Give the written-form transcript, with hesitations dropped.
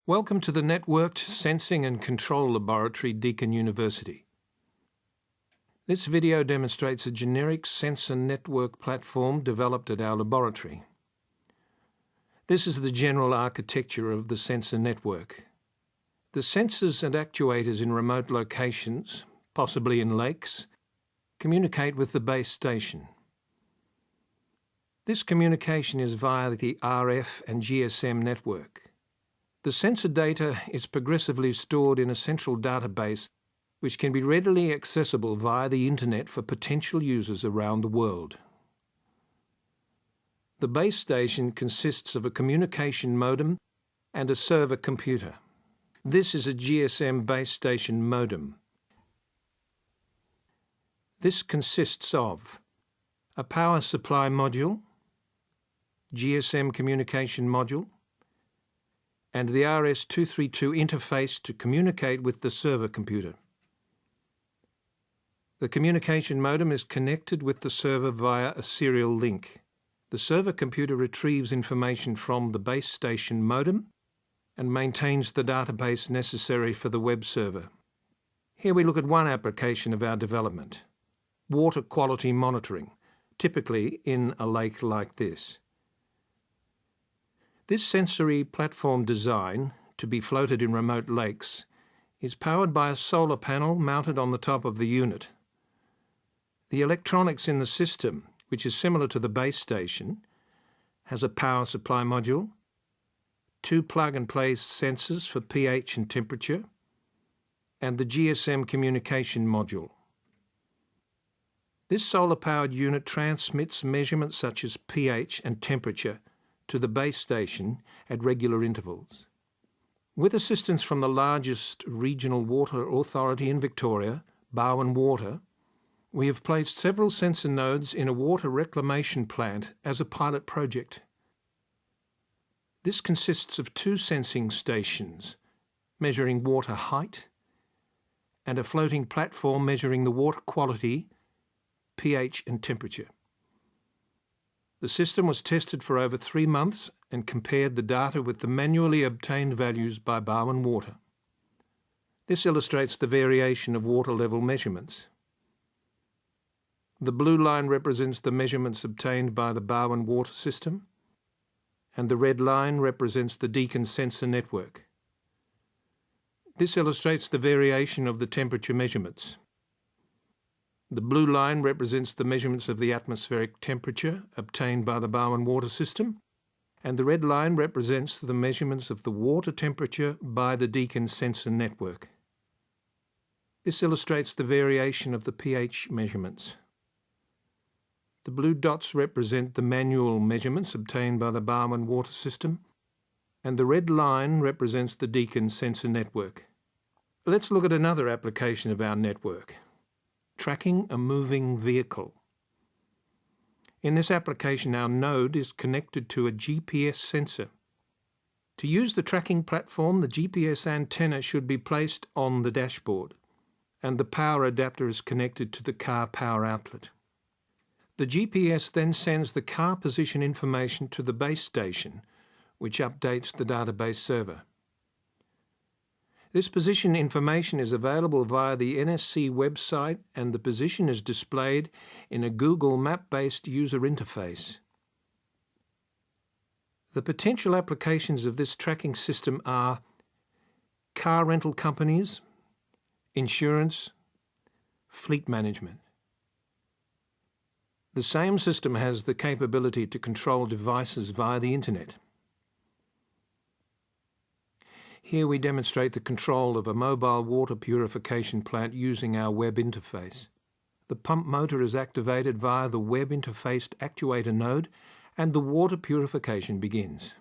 Welcome to the Networked Sensing and Control Laboratory, Deakin University. This video demonstrates a generic sensor network platform developed at our laboratory. This is the general architecture of the sensor network. The sensors and actuators in remote locations, possibly in lakes, communicate with the base station. This communication is via the RF and GSM network. The sensor data is progressively stored in a central database which can be readily accessible via the Internet for potential users around the world. The base station consists of a communication modem and a server computer. This is a GSM base station modem. This consists of a power supply module, GSM communication module, and the RS-232 interface to communicate with the server computer. The communication modem is connected with the server via a serial link. The server computer retrieves information from the base station modem and maintains the database necessary for the web server. Here we look at one application of our development: water quality monitoring, typically in a lake like this. This sensory platform design, to be floated in remote lakes, is powered by a solar panel mounted on the top of the unit. The electronics in the system, which is similar to the base station, has a power supply module, two plug-and-play sensors for pH and temperature, and the GSM communication module. This solar-powered unit transmits measurements such as pH and temperature to the base station at regular intervals. With assistance from the largest regional water authority in Victoria, Barwon Water, we have placed several sensor nodes in a water reclamation plant as a pilot project. This consists of two sensing stations measuring water height and a floating platform measuring the water quality, pH and temperature. The system was tested for over 3 months and compared the data with the manually obtained values by Barwon Water. This illustrates the variation of water level measurements. The blue line represents the measurements obtained by the Barwon Water system, and the red line represents the Deakin sensor network. This illustrates the variation of the temperature measurements. The blue line represents the measurements of the atmospheric temperature obtained by the Barwon Water system, and the red line represents the measurements of the water temperature by the Deakin sensor network. This illustrates the variation of the pH measurements. The blue dots represent the manual measurements obtained by the Barwon Water system, and the red line represents the Deakin sensor network. Let's look at another application of our network: tracking a moving vehicle. In this application, our node is connected to a GPS sensor. To use the tracking platform, the GPS antenna should be placed on the dashboard, and the power adapter is connected to the car power outlet. The GPS then sends the car position information to the base station, which updates the database server. This position information is available via the NSC website, and the position is displayed in a Google Map-based user interface. The potential applications of this tracking system are car rental companies, insurance, fleet management. The same system has the capability to control devices via the Internet. Here we demonstrate the control of a mobile water purification plant using our web interface. The pump motor is activated via the web interfaced actuator node, and the water purification begins.